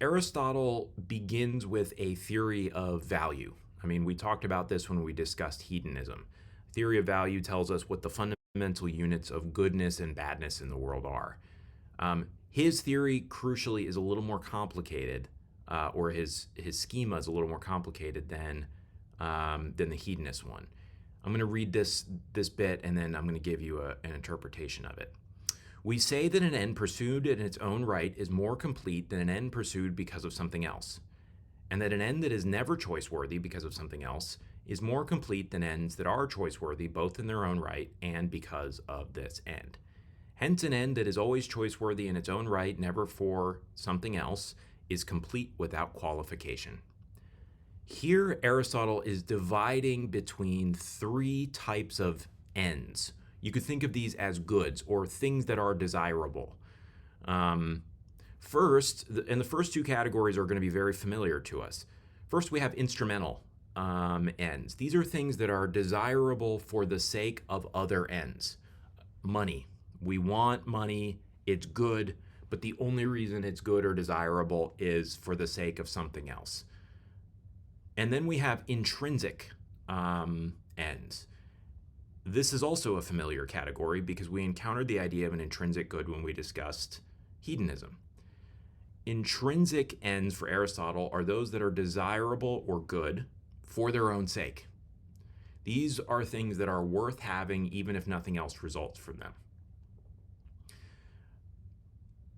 Aristotle begins with a theory of value. I mean, we talked about this when we discussed hedonism. Theory of value tells us what the fundamental units of goodness and badness in the world are. His theory, crucially, is a little more complicated, or his schema is a little more complicated than the hedonist one. I'm going to read this bit, and then I'm going to give you an interpretation of it. We say that an end pursued in its own right is more complete than an end pursued because of something else, and that an end that is never choice-worthy because of something else is more complete than ends that are choice-worthy both in their own right and because of this end. Hence, an end that is always choice-worthy in its own right, never for something else, is complete without qualification. Here, Aristotle is dividing between three types of ends. You could think of these as goods or things that are desirable. First, and the first two categories are going to be very familiar to us. First, we have instrumental ends. These are things that are desirable for the sake of other ends. Money. We want money, it's good, but the only reason it's good or desirable is for the sake of something else. And then we have intrinsic ends. This is also a familiar category because we encountered the idea of an intrinsic good when we discussed hedonism. Intrinsic ends for Aristotle are those that are desirable or good for their own sake. These are things that are worth having even if nothing else results from them.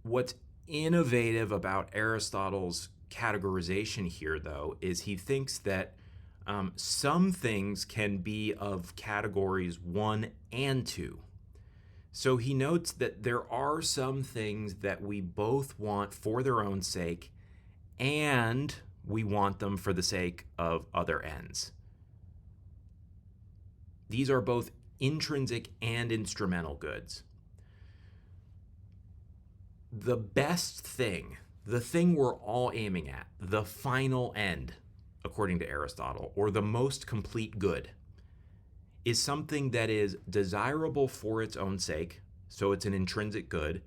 What's innovative about Aristotle's categorization here, though, is he thinks that some things can be of categories 1 and 2. So he notes that there are some things that we both want for their own sake, and we want them for the sake of other ends. These are both intrinsic and instrumental goods. The best thing, the thing we're all aiming at, the final end, according to Aristotle, or the most complete good, is something that is desirable for its own sake, so it's an intrinsic good,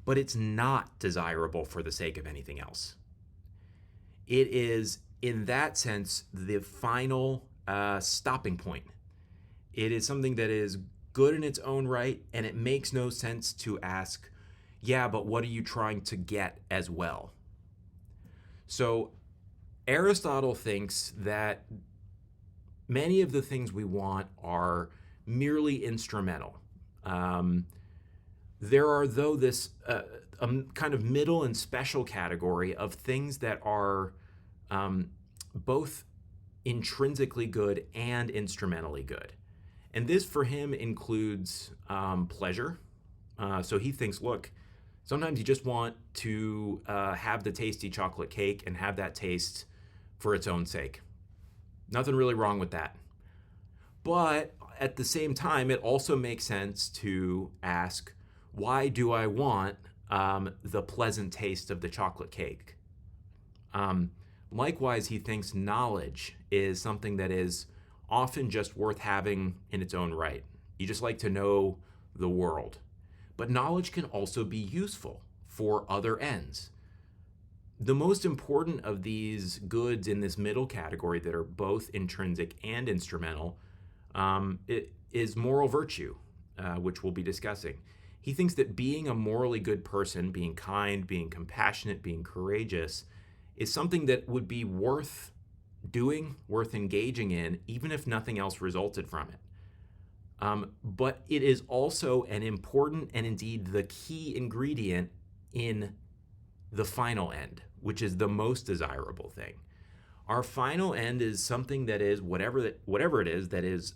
but it's not desirable for the sake of anything else. It is, in that sense, the final stopping point. It is something that is good in its own right, and it makes no sense to ask, yeah, but what are you trying to get as well? So Aristotle thinks that many of the things we want are merely instrumental. There are, though, this kind of middle and special category of things that are both intrinsically good and instrumentally good. And this, for him, includes pleasure. So he thinks, look, sometimes you just want to have the tasty chocolate cake and have that taste for its own sake. Nothing really wrong with that. But at the same time, it also makes sense to ask, why do I want the pleasant taste of the chocolate cake? Likewise, he thinks knowledge is something that is often just worth having in its own right. You just like to know the world. But knowledge can also be useful for other ends. The most important of these goods in this middle category that are both intrinsic and instrumental is moral virtue, which we'll be discussing. He thinks that being a morally good person, being kind, being compassionate, being courageous, is something that would be worth doing, worth engaging in, even if nothing else resulted from it. But it is also an important and indeed the key ingredient in the final end, which is the most desirable thing. Our final end is something that is whatever it is that is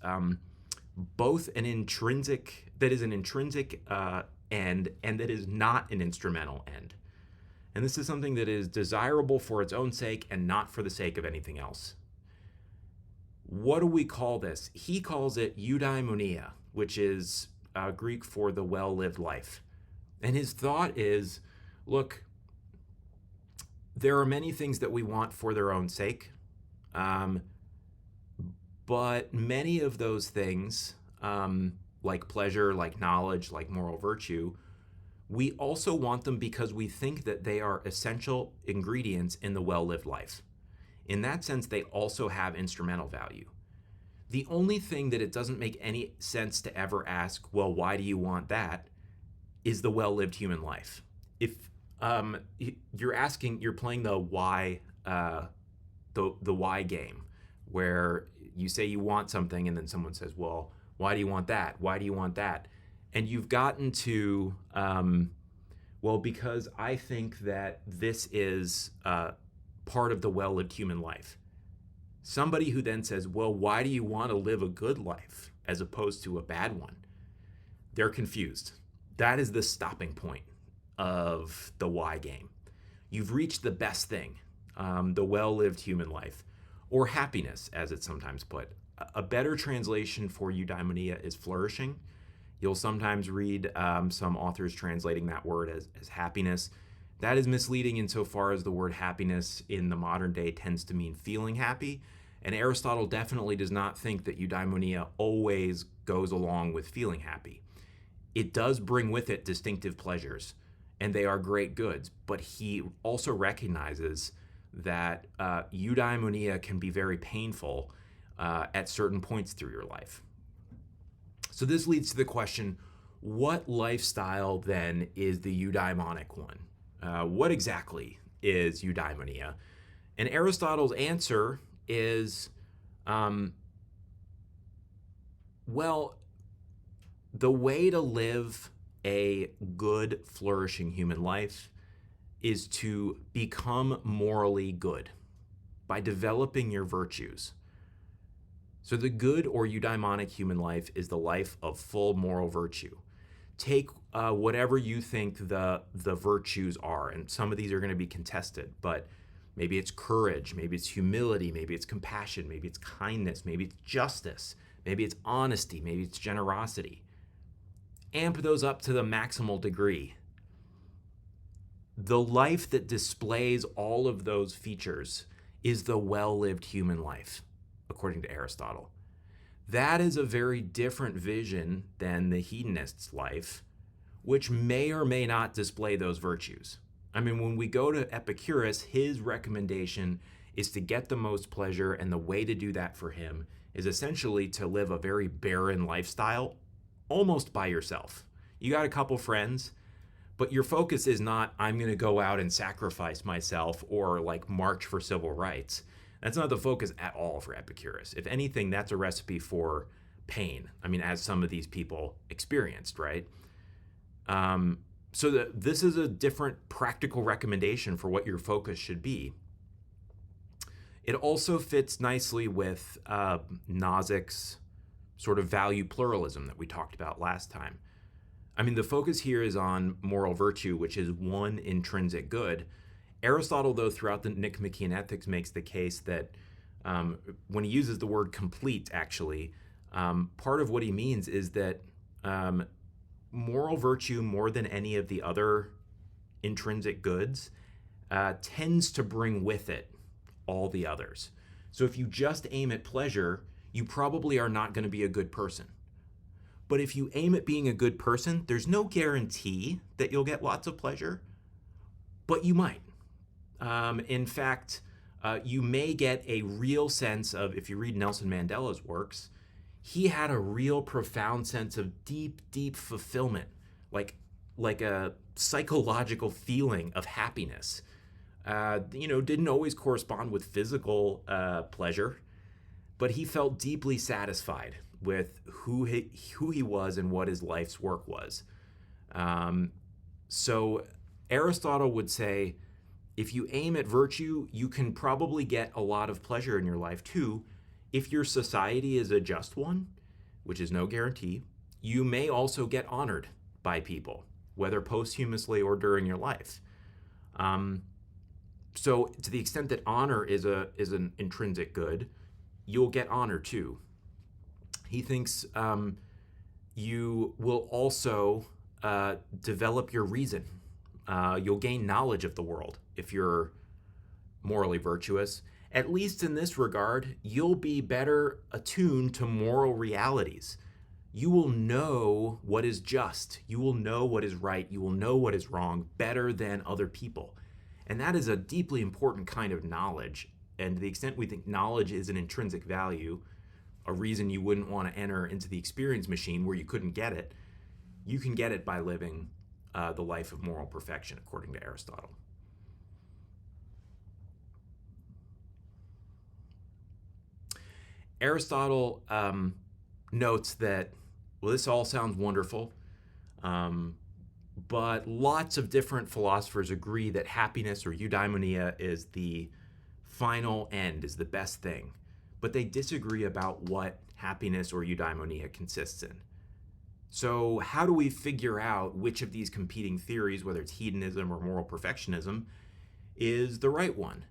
both an intrinsic end and that is not an instrumental end. And this is something that is desirable for its own sake and not for the sake of anything else. What do we call this? He calls it eudaimonia, which is Greek for the well-lived life. And his thought is, look, there are many things that we want for their own sake, but many of those things, like pleasure, like knowledge, like moral virtue, We also want them because we think that they are essential ingredients in the well lived life. In that sense, they also have instrumental value. The only thing that it doesn't make any sense to ever ask, well, why do you want that, is the well lived human life. If you're playing the why, the why game, where you say you want something and then someone says, well, why do you want that? Why do you want that? And you've gotten to, well, because I think that this is part of the well lived human life. Somebody who then says, well, why do you want to live a good life as opposed to a bad one? They're confused. That is the stopping point of the why game. You've reached the best thing, the well lived human life, or happiness, as it's sometimes put. A better translation for eudaimonia is flourishing. You'll sometimes read some authors translating that word as happiness. That is misleading insofar as the word happiness in the modern day tends to mean feeling happy. And Aristotle definitely does not think that eudaimonia always goes along with feeling happy. It does bring with it distinctive pleasures, and they are great goods. But he also recognizes that eudaimonia can be very painful at certain points through your life. So this leads to the question, what lifestyle then is the eudaimonic one? What exactly is eudaimonia? And Aristotle's answer is, well, the way to live a good, flourishing human life is to become morally good by developing your virtues. So the good or eudaimonic human life is the life of full moral virtue. Take whatever you think the virtues are, and some of these are going to be contested, but maybe it's courage, maybe it's humility, maybe it's compassion, maybe it's kindness, maybe it's justice, maybe it's honesty, maybe it's generosity. Amp those up to the maximal degree. The life that displays all of those features is the well-lived human life, according to Aristotle. That is a very different vision than the hedonist's life, which may or may not display those virtues. I mean, when we go to Epicurus, his recommendation is to get the most pleasure, and the way to do that for him is essentially to live a very barren lifestyle, almost by yourself. You got a couple friends, but your focus is not, I'm going to go out and sacrifice myself or like march for civil rights. That's not the focus at all for Epicurus. If anything, that's a recipe for pain. I mean, as some of these people experienced, right? So this is a different practical recommendation for what your focus should be. It also fits nicely with Nozick's sort of value pluralism that we talked about last time. I mean, the focus here is on moral virtue, which is one intrinsic good. Aristotle, though, throughout the Nicomachean Ethics makes the case that when he uses the word complete, actually, part of what he means is that moral virtue, more than any of the other intrinsic goods, tends to bring with it all the others. So if you just aim at pleasure, you probably are not going to be a good person. But if you aim at being a good person, there's no guarantee that you'll get lots of pleasure, but you might. In fact, you may get a real sense of, if you read Nelson Mandela's works, he had a real profound sense of deep, deep fulfillment, like a psychological feeling of happiness. Didn't always correspond with physical pleasure, but he felt deeply satisfied with who he was and what his life's work was. So Aristotle would say, if you aim at virtue, you can probably get a lot of pleasure in your life too. If your society is a just one, which is no guarantee, you may also get honored by people, whether posthumously or during your life. So to the extent that honor is an intrinsic good, you'll get honor too. He thinks you will also develop your reason. You'll gain knowledge of the world if you're morally virtuous. At least in this regard, you'll be better attuned to moral realities. you will know what is just. You will know what is right. You will know what is wrong better than other people. And that is a deeply important kind of knowledge. And to the extent we think knowledge is an intrinsic value, a reason you wouldn't want to enter into the experience machine where you couldn't get it, you can get it by living the life of moral perfection, according to Aristotle. Aristotle notes that, well, this all sounds wonderful, but lots of different philosophers agree that happiness or eudaimonia is the final end, is the best thing. But they disagree about what happiness or eudaimonia consists in. So, how do we figure out which of these competing theories, whether it's hedonism or moral perfectionism, is the right one?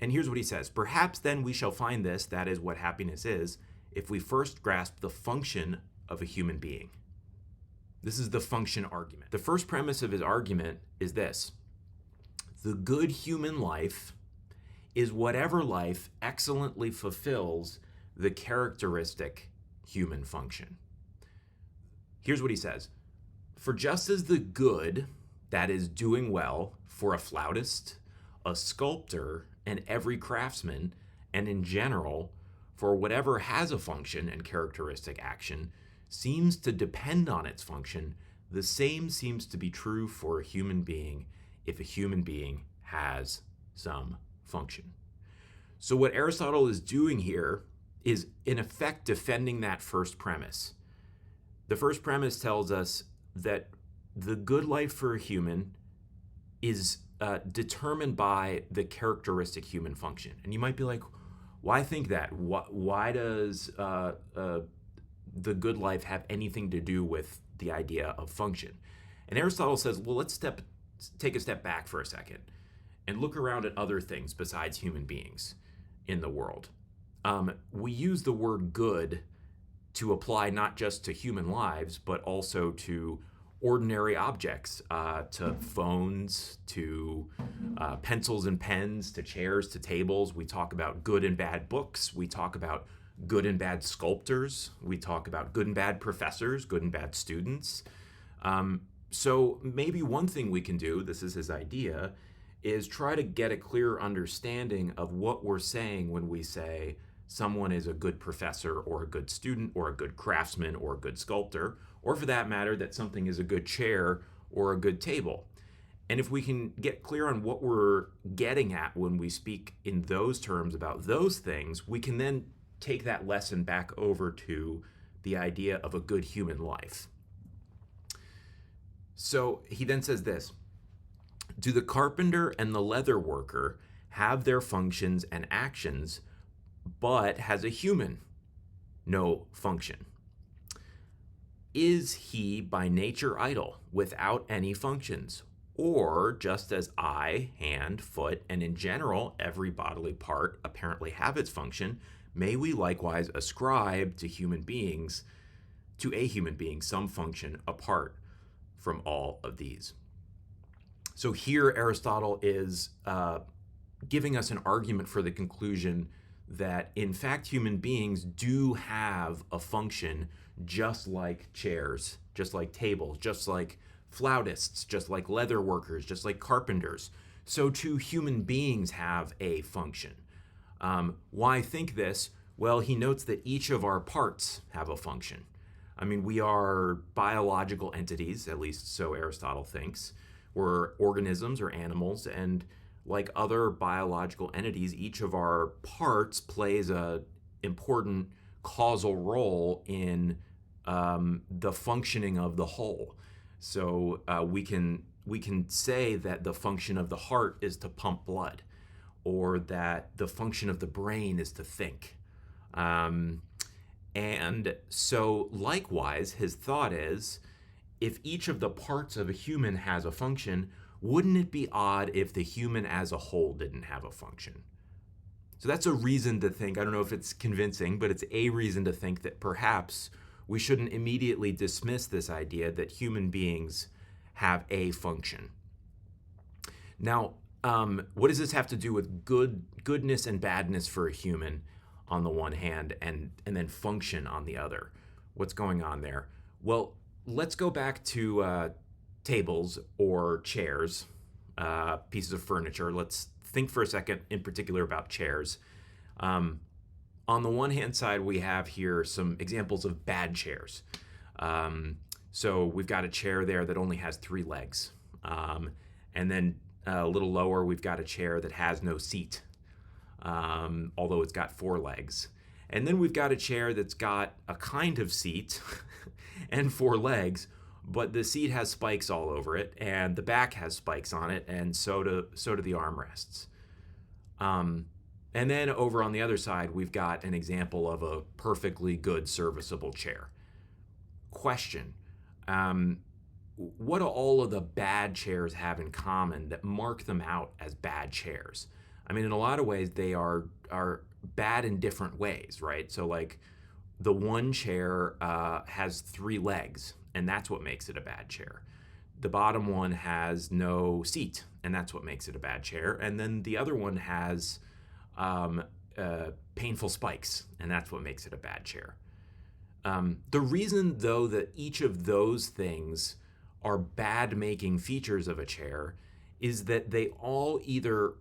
And here's what he says: perhaps then we shall find this, that is what happiness is, if we first grasp the function of a human being. This is the function argument. The first premise of his argument is this: the good human life is whatever life excellently fulfills the characteristic human function. Here's what he says: for just as the good, that is doing well, for a flautist, a sculptor, and every craftsman, and in general, for whatever has a function and characteristic action, seems to depend on its function, the same seems to be true for a human being if a human being has some function. So what Aristotle is doing here is, in effect, defending that first premise. The first premise tells us that the good life for a human is determined by the characteristic human function. And you might be like, why think that? Why does the good life have anything to do with the idea of function? And Aristotle says, well, let's take a step back for a second and look around at other things besides human beings in the world. We use the word good to apply not just to human lives, but also to ordinary objects, to phones, to pencils and pens, to chairs, to tables. We talk about good and bad books. We talk about good and bad sculptors. We talk about good and bad professors, good and bad students. So maybe one thing we can do, this is his idea, is try to get a clearer understanding of what we're saying when we say someone is a good professor or a good student or a good craftsman or a good sculptor, or for that matter, that something is a good chair or a good table. And if we can get clear on what we're getting at when we speak in those terms about those things, we can then take that lesson back over to the idea of a good human life. So he then says this: do the carpenter and the leather worker have their functions and actions, but has a human no function? Is he by nature idle, without any functions? Or, just as eye, hand, foot, and in general every bodily part apparently have its function, may we likewise ascribe to a human being, some function apart from all of these? So here Aristotle is giving us an argument for the conclusion that in fact human beings do have a function, just like chairs, just like tables, just like flautists, just like leather workers, just like carpenters. So too human beings have a function. Why think this? Well, he notes that each of our parts have a function. I mean, we are biological entities, at least so Aristotle thinks. We're organisms or animals, and like other biological entities, each of our parts plays an important causal role in the functioning of the whole. So we can say that the function of the heart is to pump blood, or that the function of the brain is to think. And so likewise, his thought is, if each of the parts of a human has a function, wouldn't it be odd if the human as a whole didn't have a function? So that's a reason to think, I don't know if it's convincing, but it's a reason to think that perhaps we shouldn't immediately dismiss this idea that human beings have a function. Now, what does this have to do with goodness and badness for a human on the one hand, and then function on the other? What's going on there? Well, let's go back to tables or chairs, pieces of furniture. Let's think for a second in particular about chairs. Um, on the one hand side, we have here some examples of bad chairs. So we've got a chair there that only has 3 legs. And then a little lower, we've got a chair that has no seat, although it's got 4 legs. And then we've got a chair that's got a kind of seat and 4 legs, but the seat has spikes all over it, and the back has spikes on it, and so do the armrests. And then over on the other side, we've got an example of a perfectly good, serviceable chair. Question. What do all of the bad chairs have in common that mark them out as bad chairs? I mean, in a lot of ways, they are bad in different ways, right? So, like, the one chair has 3 legs, and that's what makes it a bad chair. The bottom one has no seat, and that's what makes it a bad chair. And then the other one has painful spikes, and that's what makes it a bad chair. The reason, though, that each of those things are bad-making features of a chair is that they all either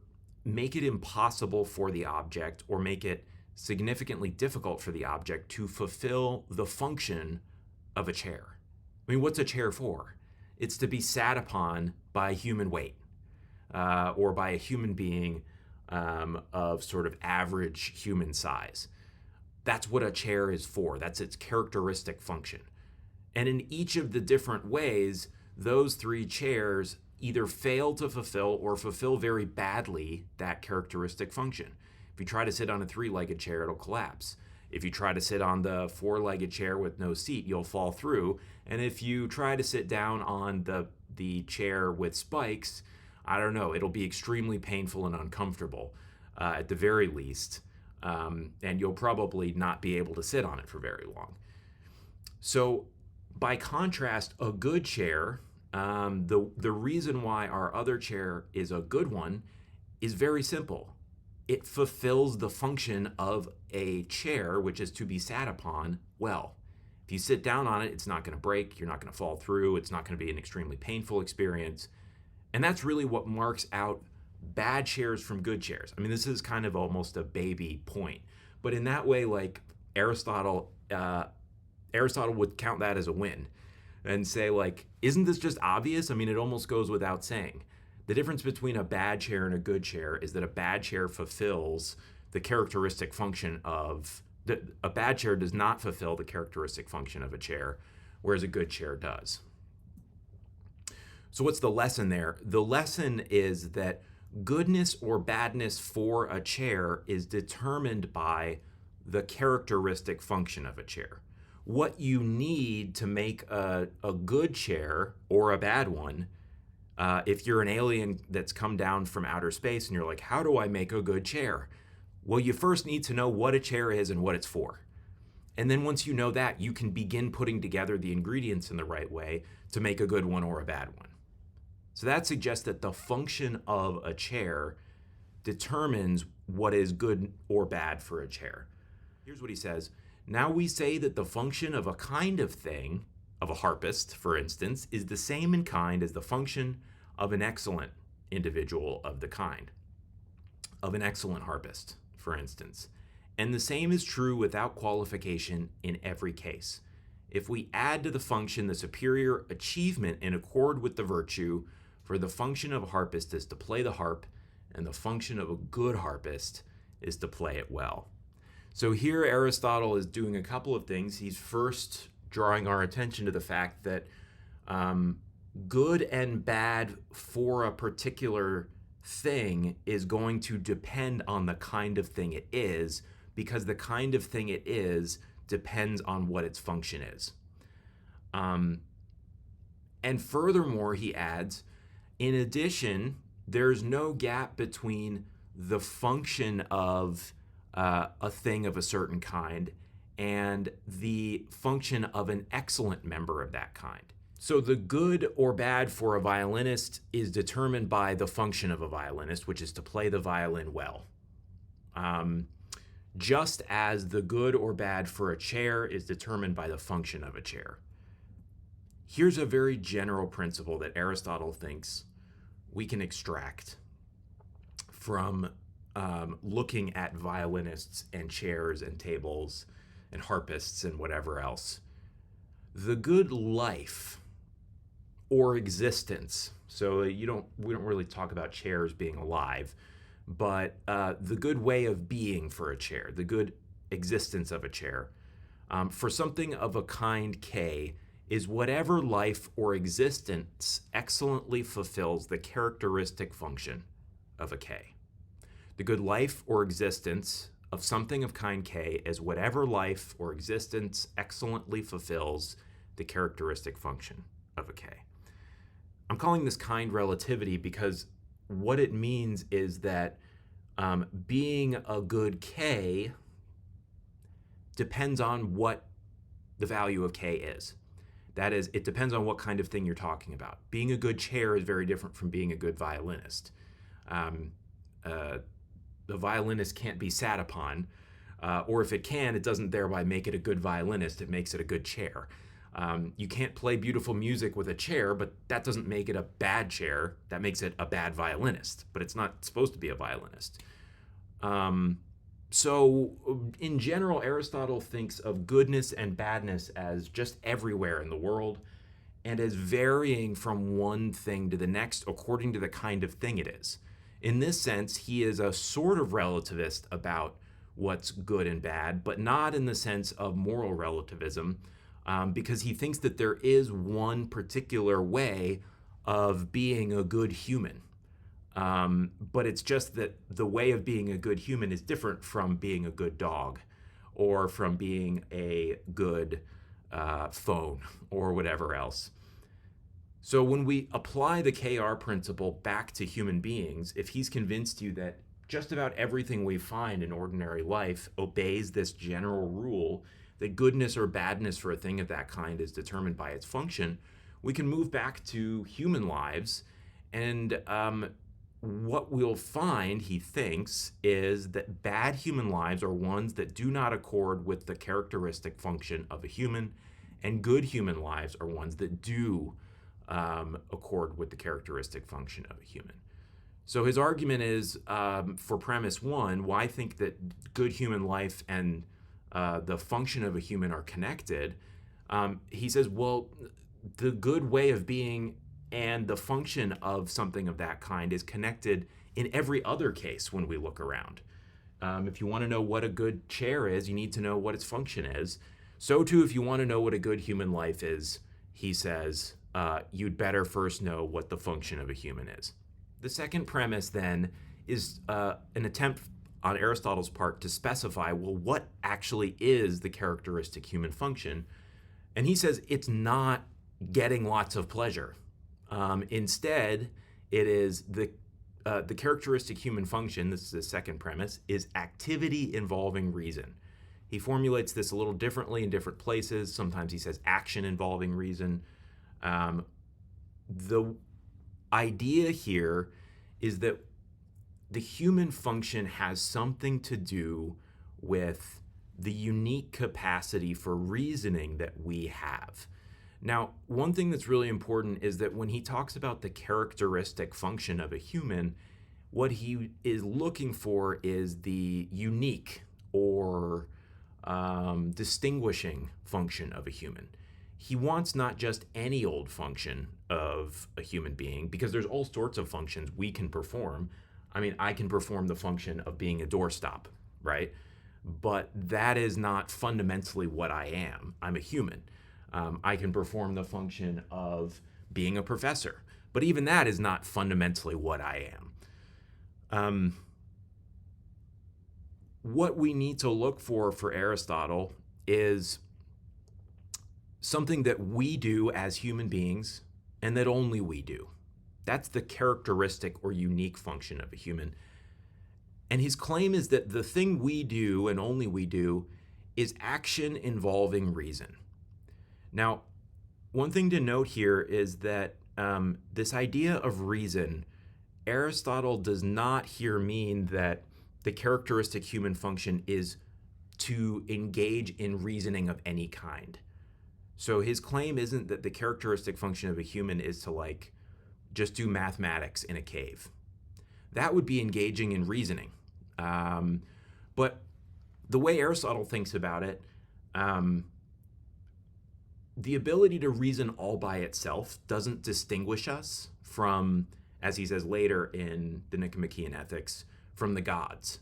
make it impossible for the object or make it significantly difficult for the object to fulfill the function of a chair. I mean, what's a chair for? It's to be sat upon by human weight or by a human being of sort of average human size. That's what a chair is for. That's its characteristic function. And in each of the different ways, those 3 chairs either fail to fulfill or fulfill very badly that characteristic function. If you try to sit on a 3-legged chair, it'll collapse. If you try to sit on the 4-legged chair with no seat, you'll fall through. And if you try to sit down on the chair with spikes, I don't know, it'll be extremely painful and uncomfortable at the very least. And you'll probably not be able to sit on it for very long. So by contrast, a good chair, the reason why our other chair is a good one is very simple. It fulfills the function of a chair, which is to be sat upon, well. If you sit down on it, it's not going to break, you're not going to fall through, it's not going to be an extremely painful experience. And that's really what marks out bad chairs from good chairs. I mean, this is kind of almost a baby point. But in that way, like Aristotle would count that as a win and say, like, isn't this just obvious? I mean, it almost goes without saying. The difference between a bad chair and a good chair is that a bad chair fulfills the characteristic function of a bad chair does not fulfill the characteristic function of a chair, whereas a good chair does. So what's the lesson there? The lesson is that goodness or badness for a chair is determined by the characteristic function of a chair. What you need to make a good chair or a bad one, if you're an alien that's come down from outer space and you're like, how do I make a good chair? Well, you first need to know what a chair is and what it's for. And then once you know that, you can begin putting together the ingredients in the right way to make a good one or a bad one. So that suggests that the function of a chair determines what is good or bad for a chair. Here's what he says. Now we say that the function of a kind of thing, of a harpist, for instance, is the same in kind as the function of an excellent individual of the kind, of an excellent harpist, for instance. And the same is true without qualification in every case. If we add to the function the superior achievement in accord with the virtue, for the function of a harpist is to play the harp, and the function of a good harpist is to play it well. So here Aristotle is doing a couple of things. He's first drawing our attention to the fact that good and bad for a particular thing is going to depend on the kind of thing it is, because the kind of thing it is depends on what its function is. And furthermore, he adds, in addition, there's no gap between the function of a thing of a certain kind and the function of an excellent member of that kind. So the good or bad for a violinist is determined by the function of a violinist, which is to play the violin well. just as the good or bad for a chair is determined by the function of a chair. Here's a very general principle that Aristotle thinks we can extract from looking at violinists and chairs and tables and harpists and whatever else. The good life or existence, so we don't really talk about chairs being alive, but the good way of being for a chair, the good existence of a chair, for something of a kind K, is whatever life or existence excellently fulfills the characteristic function of a K. The good life or existence of something of kind K is whatever life or existence excellently fulfills the characteristic function of a K. I'm calling this kind relativity because what it means is that being a good K depends on what the value of K is. That is, it depends on what kind of thing you're talking about. Being a good chair is very different from being a good violinist. The violinist can't be sat upon, or if it can, it doesn't thereby make it a good violinist, it makes it a good chair. You can't play beautiful music with a chair, but that doesn't make it a bad chair. That makes it a bad violinist, but it's not supposed to be a violinist. So in general, Aristotle thinks of goodness and badness as just everywhere in the world and as varying from one thing to the next according to the kind of thing it is. In this sense, he is a sort of relativist about what's good and bad, but not in the sense of moral relativism, because he thinks that there is one particular way of being a good human. But it's just that the way of being a good human is different from being a good dog or from being a good phone or whatever else. So when we apply the KR principle back to human beings, if he's convinced you that just about everything we find in ordinary life obeys this general rule that goodness or badness for a thing of that kind is determined by its function, we can move back to human lives. And what we'll find, he thinks, is that bad human lives are ones that do not accord with the characteristic function of a human, and good human lives are ones that do accord with the characteristic function of a human. So his argument is, for premise one, why think that good human life and the function of a human are connected? He says, well, the good way of being and the function of something of that kind is connected in every other case when we look around. If you want to know what a good chair is, you need to know what its function is. So too, if you want to know what a good human life is, he says, you'd better first know what the function of a human is. The second premise then is an attempt on Aristotle's part to specify, well, what actually is the characteristic human function? And he says it's not getting lots of pleasure. Instead, it is the characteristic human function, this is the second premise, is activity involving reason. He formulates this a little differently in different places. Sometimes he says action involving reason. The idea here is that the human function has something to do with the unique capacity for reasoning that we have. Now, one thing that's really important is that when he talks about the characteristic function of a human, what he is looking for is the unique or distinguishing function of a human. He wants not just any old function of a human being, because there's all sorts of functions we can perform. I mean, I can perform the function of being a doorstop, right? But that is not fundamentally what I am. I'm a human. I can perform the function of being a professor, but even that is not fundamentally what I am. What we need to look for Aristotle is something that we do as human beings and that only we do. That's the characteristic or unique function of a human. And his claim is that the thing we do and only we do is action involving reason. Now, one thing to note here is that this idea of reason, Aristotle does not here mean that the characteristic human function is to engage in reasoning of any kind. So his claim isn't that the characteristic function of a human is to like just do mathematics in a cave. That would be engaging in reasoning. But the way Aristotle thinks about it, the ability to reason all by itself doesn't distinguish us from, as he says later in the Nicomachean Ethics, from the gods.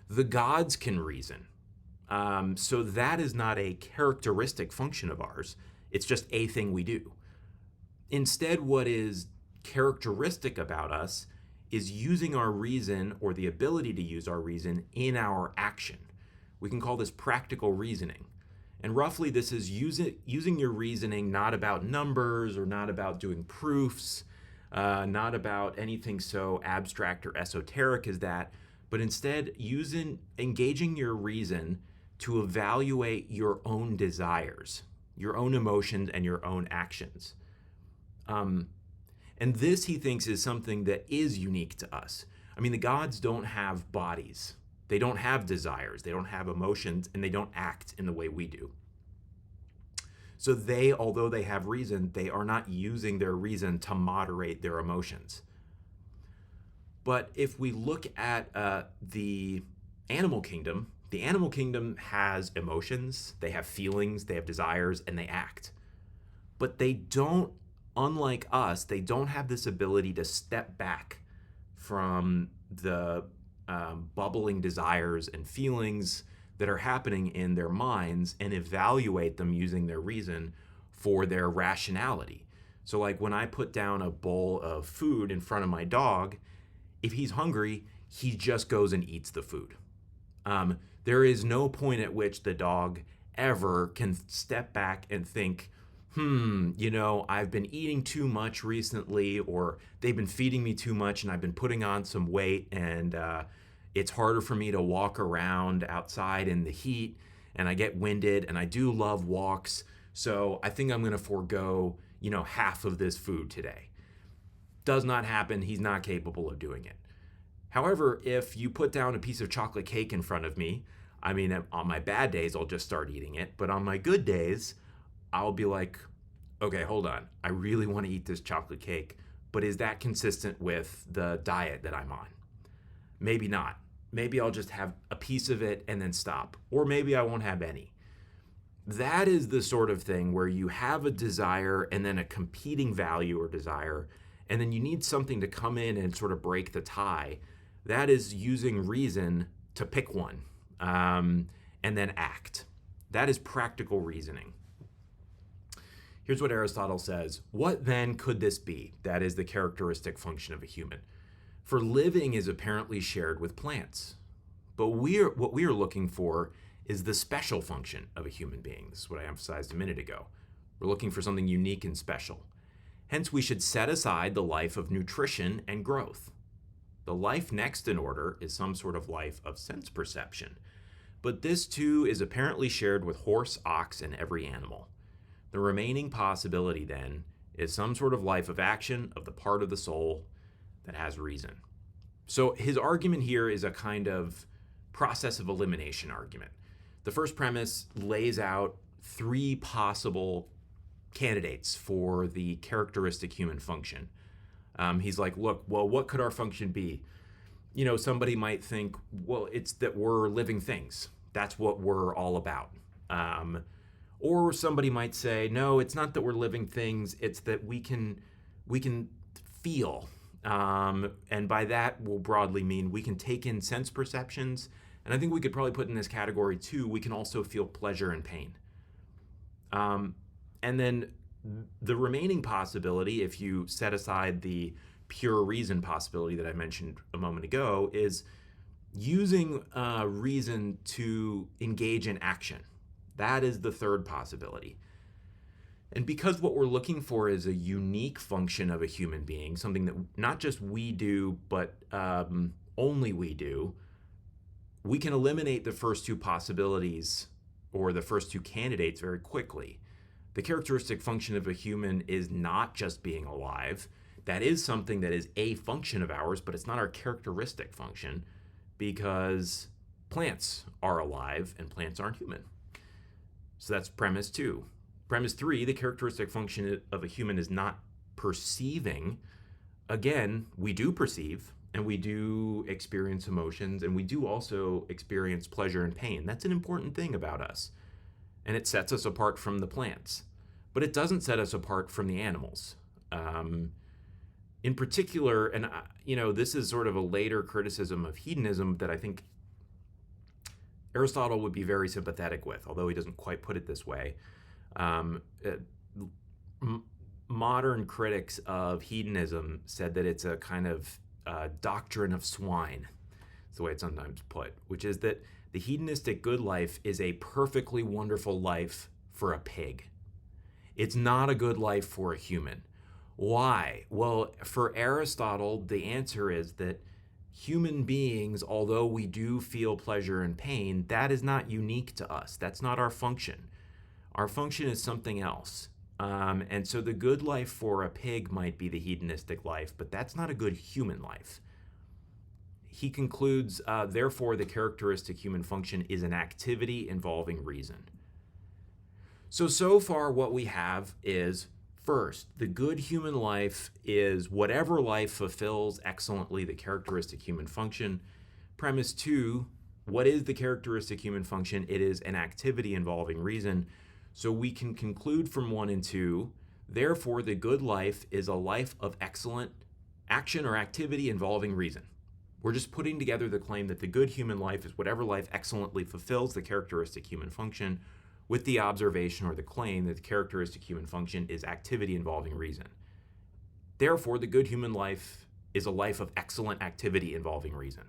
The gods can reason. So that is not a characteristic function of ours. It's just a thing we do. Instead, what is characteristic about us is using our reason, or the ability to use our reason, in our action. We can call this practical reasoning. And roughly, this is using your reasoning not about numbers or not about doing proofs, not about anything so abstract or esoteric as that, but instead engaging your reason to evaluate your own desires, your own emotions, and your own actions. And this, he thinks, is something that is unique to us. I mean, the gods don't have bodies. They don't have desires. They don't have emotions, and they don't act in the way we do. So they, although they have reason, they are not using their reason to moderate their emotions. But if we look at the animal kingdom has emotions, they have feelings, they have desires, and they act. But they don't, unlike us, they don't have this ability to step back from the bubbling desires and feelings that are happening in their minds and evaluate them using their reason for their rationality. So like when I put down a bowl of food in front of my dog, if he's hungry, he just goes and eats the food. There is no point at which the dog ever can step back and think, I've been eating too much recently, or they've been feeding me too much and I've been putting on some weight, and it's harder for me to walk around outside in the heat, and I get winded, and I do love walks, so I think I'm going to forego, half of this food today. Does not happen. He's not capable of doing it. However, if you put down a piece of chocolate cake in front of me, I mean, on my bad days, I'll just start eating it, but on my good days, I'll be like, okay, hold on. I really want to eat this chocolate cake, but is that consistent with the diet that I'm on? Maybe not. Maybe I'll just have a piece of it and then stop. Or maybe I won't have any. That is the sort of thing where you have a desire and then a competing value or desire, and then you need something to come in and sort of break the tie. That is using reason to pick one and then act. That is practical reasoning. Here's what Aristotle says. What then could this be? That is the characteristic function of a human. For living is apparently shared with plants. But what we are looking for is the special function of a human being. This is what I emphasized a minute ago. We're looking for something unique and special. Hence, we should set aside the life of nutrition and growth. The life next in order is some sort of life of sense perception. But this too is apparently shared with horse, ox, and every animal. The remaining possibility, then, is some sort of life of action of the part of the soul that has reason. So his argument here is a kind of process of elimination argument. The first premise lays out three possible candidates for the characteristic human function. He's like, look, well, what could our function be? Somebody might think, well, it's that we're living things. That's what we're all about. Or somebody might say, no, it's not that we're living things. It's that we can feel. And by that, we'll broadly mean we can take in sense perceptions. And I think we could probably put in this category too, we can also feel pleasure and pain. And then the remaining possibility, if you set aside the pure reason possibility that I mentioned a moment ago, is using reason to engage in action. That is the third possibility. And because what we're looking for is a unique function of a human being, something that not just we do, but only we do, we can eliminate the first two possibilities or the first two candidates very quickly. The characteristic function of a human is not just being alive. That is something that is a function of ours, but it's not our characteristic function, because plants are alive and plants aren't human. So that's premise 2. Premise 3, the characteristic function of a human is not perceiving. Again, we do perceive and we do experience emotions and we do also experience pleasure and pain. That's an important thing about us. And it sets us apart from the plants. But it doesn't set us apart from the animals. In particular, and this is sort of a later criticism of hedonism that I think Aristotle would be very sympathetic with, although he doesn't quite put it this way. Modern critics of hedonism said that it's a kind of doctrine of swine. It's the way it's sometimes put, which is that the hedonistic good life is a perfectly wonderful life for a pig. It's not a good life for a human. Why? Well, for Aristotle, the answer is that human beings, although we do feel pleasure and pain, that is not unique to us. That's not our function. Our function is something else. And so the good life for a pig might be the hedonistic life, but that's not a good human life. He concludes, therefore, the characteristic human function is an activity involving reason. So far what we have is, first, the good human life is whatever life fulfills excellently the characteristic human function. Premise 2, what is the characteristic human function? It is an activity involving reason. So we can conclude from 1 and 2, therefore the good life is a life of excellent action or activity involving reason. We're just putting together the claim that the good human life is whatever life excellently fulfills the characteristic human function, with the observation or the claim that the characteristic human function is activity involving reason. Therefore, the good human life is a life of excellent activity involving reason.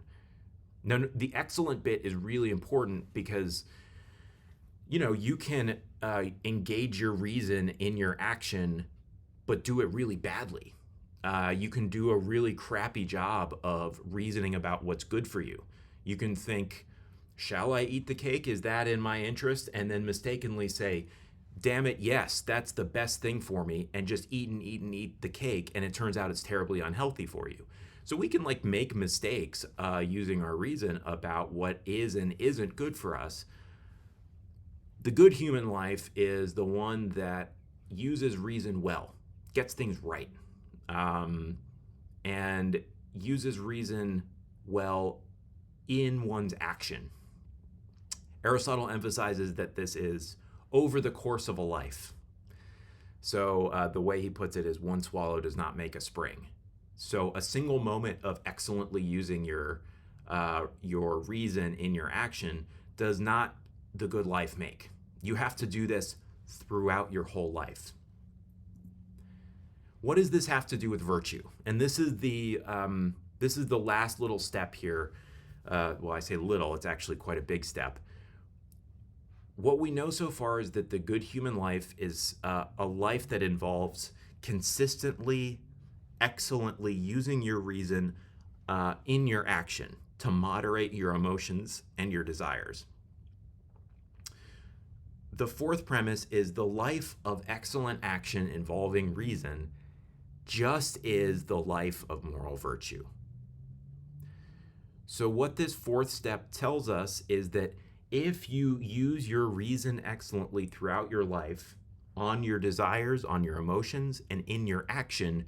Now, the excellent bit is really important because, you can engage your reason in your action, but do it really badly. You can do a really crappy job of reasoning about what's good for you. You can think, shall I eat the cake? Is that in my interest? And then mistakenly say, damn it, yes, that's the best thing for me, and just eat the cake, and it turns out it's terribly unhealthy for you. So we can make mistakes using our reason about what is and isn't good for us. The good human life is the one that uses reason well, gets things right, and uses reason well in one's action. Aristotle emphasizes that this is over the course of a life. So the way he puts it is, one swallow does not make a spring. So a single moment of excellently using your reason in your action does not the good life make. You have to do this throughout your whole life. What does this have to do with virtue? And this is the last little step here. Well, I say little, it's actually quite a big step. What we know so far is that the good human life is a life that involves consistently, excellently using your reason in your action to moderate your emotions and your desires. The fourth premise is the life of excellent action involving reason just is the life of moral virtue. So what this fourth step tells us is that if you use your reason excellently throughout your life, on your desires, on your emotions, and in your action,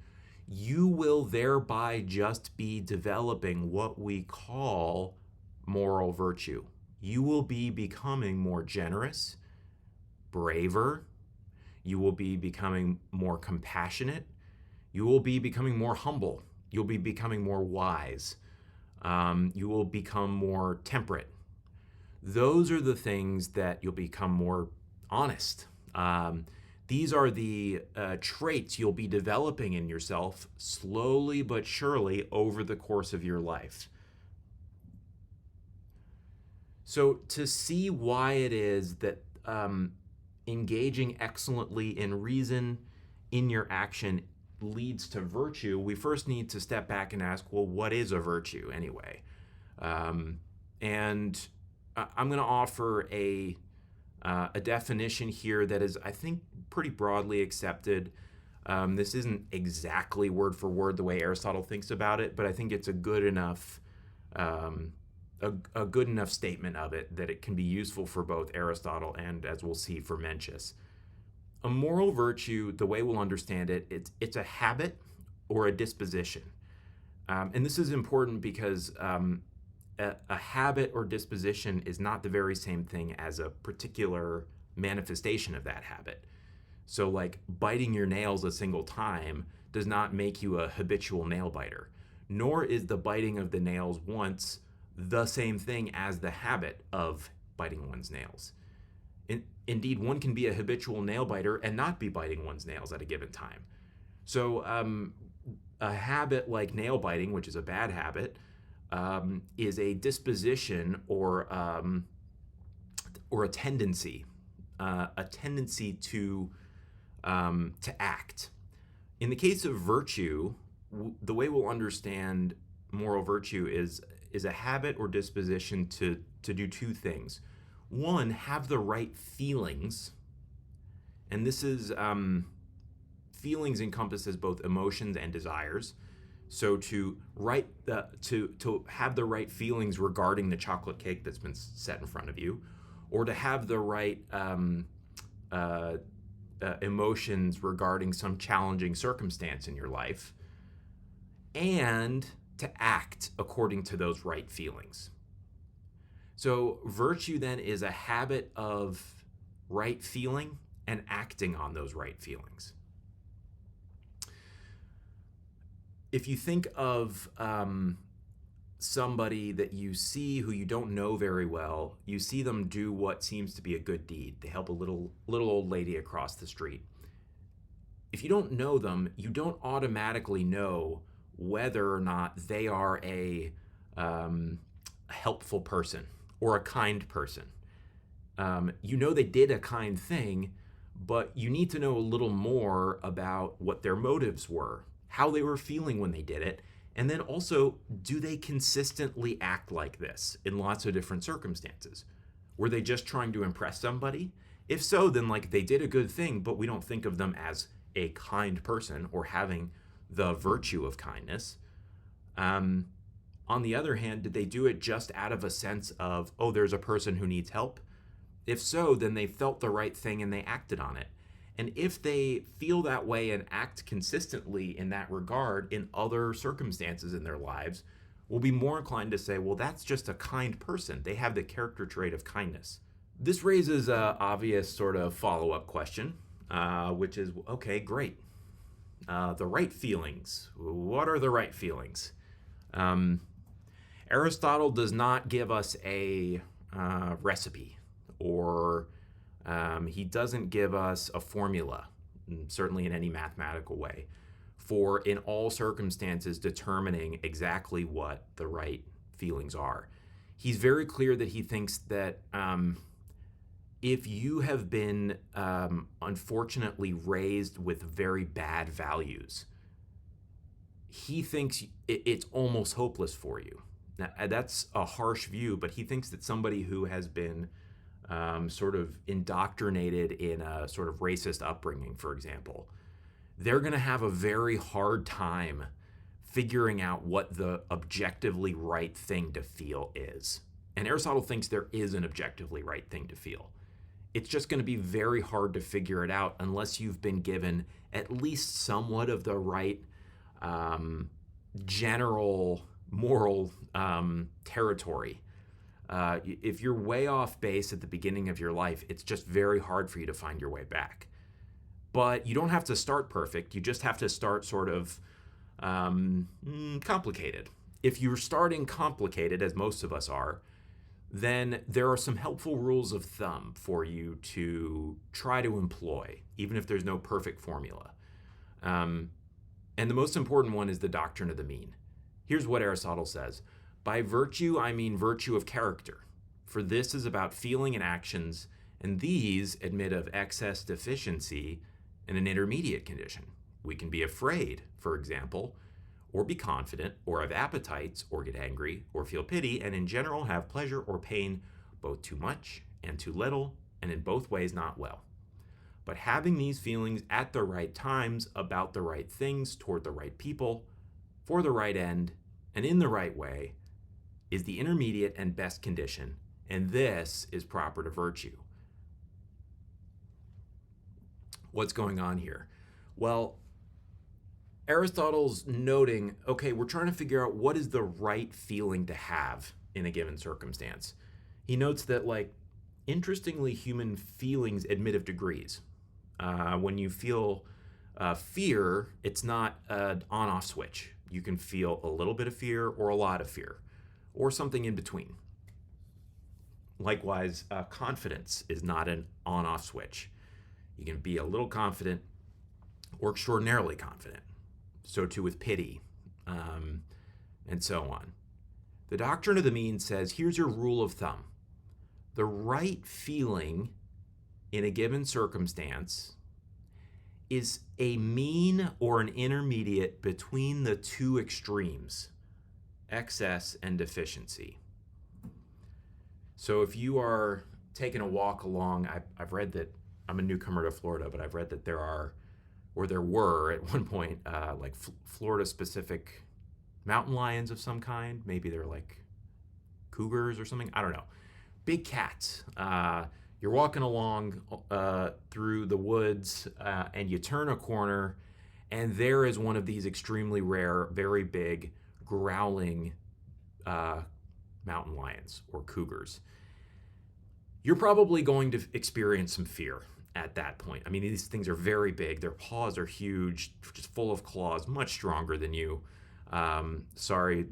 you will thereby just be developing what we call moral virtue. You will be becoming more generous, braver, you will be becoming more compassionate, you will be becoming more humble, you'll be becoming more wise, you will become more temperate. Those are the things that you'll become more honest. These are the traits you'll be developing in yourself slowly but surely over the course of your life. So to see why it is that engaging excellently in reason in your action leads to virtue, we first need to step back and ask, well, what is a virtue anyway? And I'm going to offer a definition here that is, I think, pretty broadly accepted. This isn't exactly word for word the way Aristotle thinks about it, but I think it's a good enough a good enough statement of it that it can be useful for both Aristotle and, as we'll see, for Mencius. A moral virtue, the way we'll understand it, it's a habit or a disposition. And this is important because a habit or disposition is not the very same thing as a particular manifestation of that habit. So, like biting your nails a single time does not make you a habitual nail biter, nor is the biting of the nails once the same thing as the habit of biting one's nails. Indeed, one can be a habitual nail biter and not be biting one's nails at a given time. So, a habit like nail biting, which is a bad habit, is a disposition or a tendency, to act. In the case of virtue, the way we'll understand moral virtue is a habit or disposition to do two things. One, have the right feelings, and this is feelings encompasses both emotions and desires. So to have the right feelings regarding the chocolate cake that's been set in front of you, or to have the right emotions regarding some challenging circumstance in your life, and to act according to those right feelings. So virtue then is a habit of right feeling and acting on those right feelings. If you think of somebody that you see who you don't know very well, you see them do what seems to be a good deed. They help a little old lady across the street. If you don't know them, you don't automatically know whether or not they are a helpful person or a kind person. You know they did a kind thing, but you need to know a little more about what their motives were, how they were feeling when they did it, and then also, do they consistently act like this in lots of different circumstances? Were they just trying to impress somebody? If so, then like they did a good thing, but we don't think of them as a kind person or having the virtue of kindness. On the other hand, did they do it just out of a sense of, oh, there's a person who needs help? If so, then they felt the right thing and they acted on it. And if they feel that way and act consistently in that regard in other circumstances in their lives, we'll be more inclined to say, well, that's just a kind person. They have the character trait of kindness. This raises an obvious sort of follow-up question, which is, okay, great. The right feelings. What are the right feelings? Aristotle does not give us a recipe, or he doesn't give us a formula, certainly in any mathematical way, for in all circumstances determining exactly what the right feelings are. He's very clear that he thinks that if you have been unfortunately raised with very bad values, he thinks it's almost hopeless for you. Now, that's a harsh view, but he thinks that somebody who has been sort of indoctrinated in a sort of racist upbringing, for example, they're going to have a very hard time figuring out what the objectively right thing to feel is. And Aristotle thinks there is an objectively right thing to feel. It's just going to be very hard to figure it out unless you've been given at least somewhat of the right general moral territory. If you're way off base at the beginning of your life, it's just very hard for you to find your way back. But you don't have to start perfect. You just have to start sort of complicated. If you're starting complicated, as most of us are, then there are some helpful rules of thumb for you to try to employ, even if there's no perfect formula. And the most important one is the doctrine of the mean. Here's what Aristotle says. By virtue, I mean virtue of character, for this is about feeling and actions, and these admit of excess, deficiency, and an intermediate condition. We can be afraid, for example, or be confident, or have appetites, or get angry, or feel pity, and in general have pleasure or pain, both too much and too little, and in both ways not well. But having these feelings at the right times, about the right things, toward the right people, for the right end, and in the right way, is the intermediate and best condition, and this is proper to virtue. What's going on here? Well, Aristotle's noting, okay, we're trying to figure out what is the right feeling to have in a given circumstance. He notes that, like, interestingly, human feelings admit of degrees. When you feel fear, it's not an on off switch. You can feel a little bit of fear or a lot of fear, or something in between. Likewise, confidence is not an on off switch. You can be a little confident or extraordinarily confident. So too with pity, and so on. The doctrine of the mean says, here's your rule of thumb. The right feeling in a given circumstance is a mean or an intermediate between the two extremes, excess and deficiency. So if you are taking a walk along, I've read that, I'm a newcomer to Florida, but I've read that there were at one point, like Florida-specific mountain lions of some kind. Maybe they're like cougars or something. I don't know. Big cats. You're walking along through the woods, and you turn a corner, and there is one of these extremely rare, very big, growling mountain lions or cougars. You're probably going to experience some fear at that point. I mean, these things are very big. Their paws are huge, just full of claws, much stronger than you. Sorry,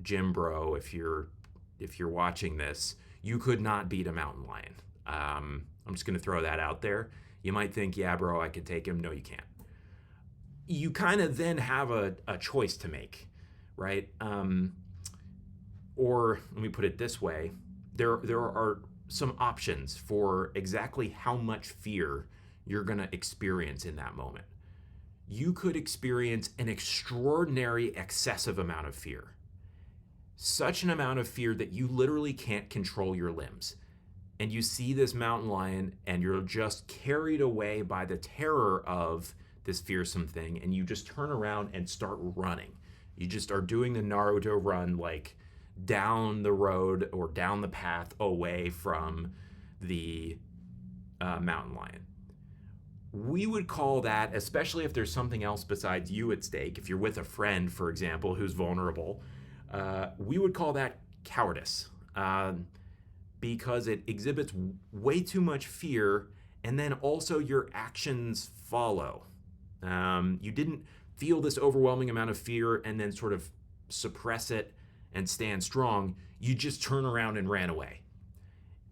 Jim bro, if you're watching this, you could not beat a mountain lion. I'm just going to throw that out there. You might think, yeah, bro, I could take him. No, you can't. You kind of then have a choice to make, right? Or let me put it this way. There are some options for exactly how much fear you're going to experience in that moment. You could experience an extraordinary, excessive amount of fear. Such an amount of fear that you literally can't control your limbs. And you see this mountain lion and you're just carried away by the terror of this fearsome thing, and you just turn around and start running. You just are doing the Naruto run, like down the road or down the path away from the mountain lion. We would call that, especially if there's something else besides you at stake, if you're with a friend, for example, who's vulnerable, we would call that cowardice, because it exhibits way too much fear, and then also your actions follow. You didn't feel this overwhelming amount of fear and then sort of suppress it and stand strong. You just turn around and ran away.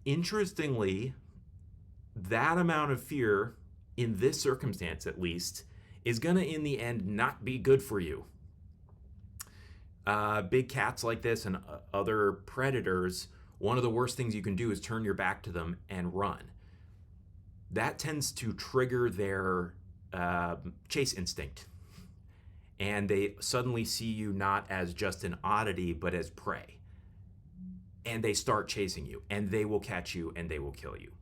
Interestingly, that amount of fear, in this circumstance at least, is going to in the end not be good for you. Big cats like this and other predators, one of the worst things you can do is turn your back to them and run. That tends to trigger their chase instinct. And they suddenly see you not as just an oddity, but as prey. And they start chasing you, and they will catch you, and they will kill you.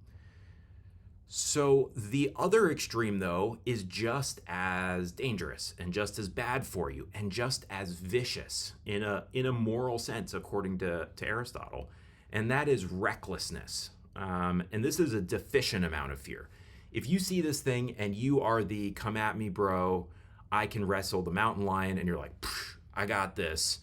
So the other extreme, though, is just as dangerous and just as bad for you and just as vicious in a moral sense, according to Aristotle. And that is recklessness. And this is a deficient amount of fear. If you see this thing and you are the come at me, bro, I can wrestle the mountain lion, and you're like, I got this.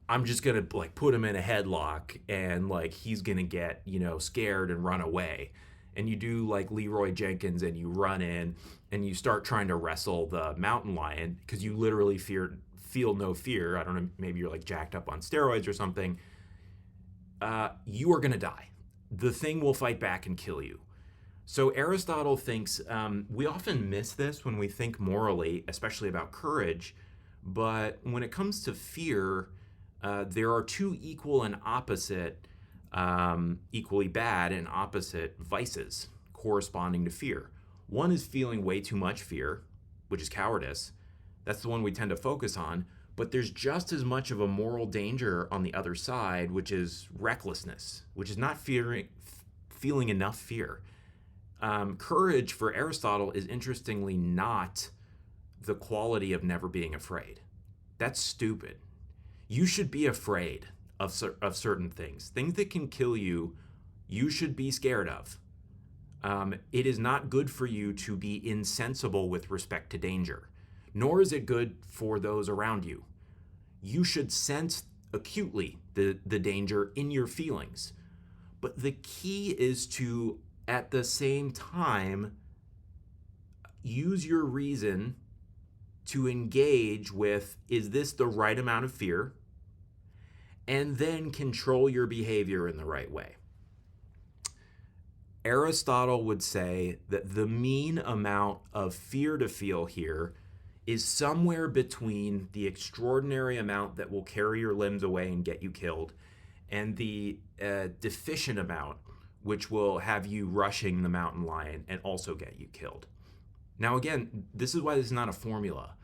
I'm just going to like put him in a headlock, and like he's going to get, scared and run away. And you do like Leroy Jenkins and you run in and you start trying to wrestle the mountain lion because you literally feel no fear. I don't know, maybe you're like jacked up on steroids or something. You are going to die. The thing will fight back and kill you. So Aristotle thinks, we often miss this when we think morally, especially about courage, but when it comes to fear, there are two equal and opposite, equally bad and opposite vices corresponding to fear. One is feeling way too much fear, which is cowardice. That's the one we tend to focus on, but there's just as much of a moral danger on the other side, which is recklessness, which is not feeling enough fear. Courage for Aristotle is interestingly not the quality of never being afraid. That's stupid. You should be afraid of certain things. Things that can kill you, you should be scared of. It is not good for you to be insensible with respect to danger, nor is it good for those around you. You should sense acutely the danger in your feelings. But the key is to, at the same time, use your reason to engage with, is this the right amount of fear? And then control your behavior in the right way. Aristotle would say that the mean amount of fear to feel here is somewhere between the extraordinary amount that will carry your limbs away and get you killed, and the deficient amount, which will have you rushing the mountain lion and also get you killed. Now, again, this is why this is not a formula,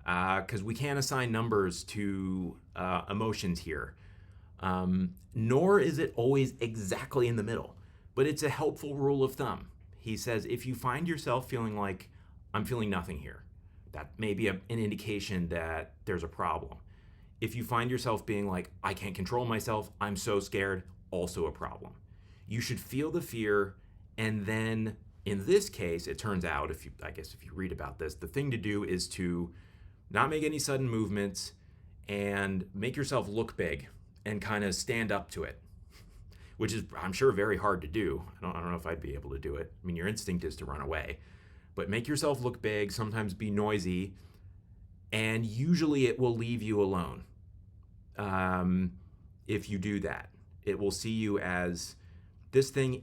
because we can't assign numbers to emotions here, nor is it always exactly in the middle, but it's a helpful rule of thumb. He says, if you find yourself feeling like, I'm feeling nothing here, that may be an indication that there's a problem. If you find yourself being like, I can't control myself, I'm so scared, also a problem. You should feel the fear, and then in this case, it turns out, if you read about this, the thing to do is to not make any sudden movements and make yourself look big and kind of stand up to it, which is, I'm sure, very hard to do. I don't know if I'd be able to do it. I mean, your instinct is to run away, but make yourself look big, sometimes be noisy, and usually it will leave you alone. If you do that, it will see you as, this thing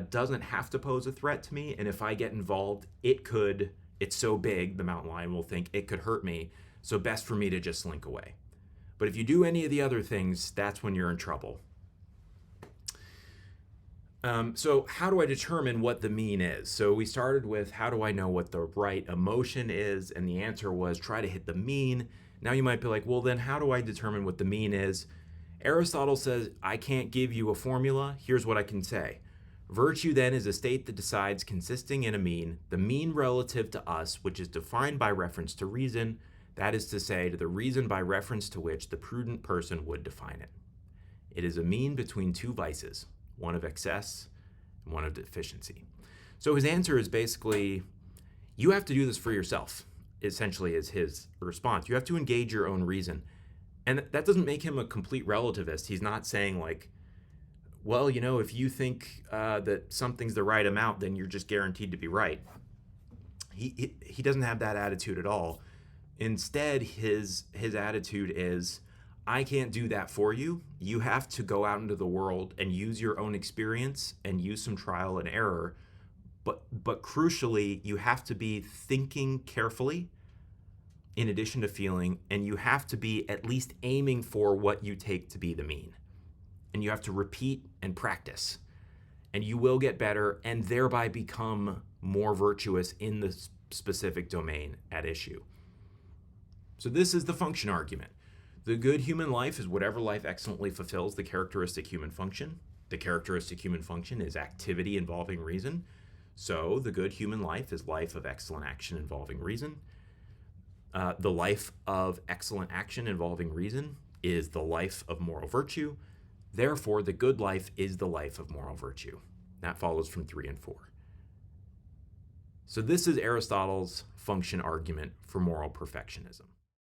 doesn't have to pose a threat to me, and if I get involved, it's so big, the mountain lion will think it could hurt me, so best for me to just slink away. But if you do any of the other things, that's when you're in trouble. So how do I determine what the mean is? So we started with, how do I know what the right emotion is? And the answer was, try to hit the mean. Now you might be like, well, then how do I determine what the mean is? Aristotle says, I can't give you a formula. Here's what I can say. Virtue then is a state that decides, consisting in a mean, the mean relative to us, which is defined by reference to reason, that is to say, to the reason by reference to which the prudent person would define it. It is a mean between two vices, one of excess and one of deficiency. So his answer is basically, you have to do this for yourself, essentially, is his response. You have to engage your own reason. And that doesn't make him a complete relativist. He's not saying like, well, if you think that something's the right amount, then you're just guaranteed to be right. He doesn't have that attitude at all. Instead, his attitude is, I can't do that for you. You have to go out into the world and use your own experience and use some trial and error. But crucially, you have to be thinking carefully in addition to feeling, and you have to be at least aiming for what you take to be the mean. And you have to repeat and practice. And you will get better and thereby become more virtuous in the specific domain at issue. So this is the function argument. The good human life is whatever life excellently fulfills the characteristic human function. The characteristic human function is activity involving reason. So the good human life is life of excellent action involving reason. The life of excellent action involving reason is the life of moral virtue. Therefore, the good life is the life of moral virtue. That follows from 3 and 4. So this is Aristotle's function argument for moral perfectionism.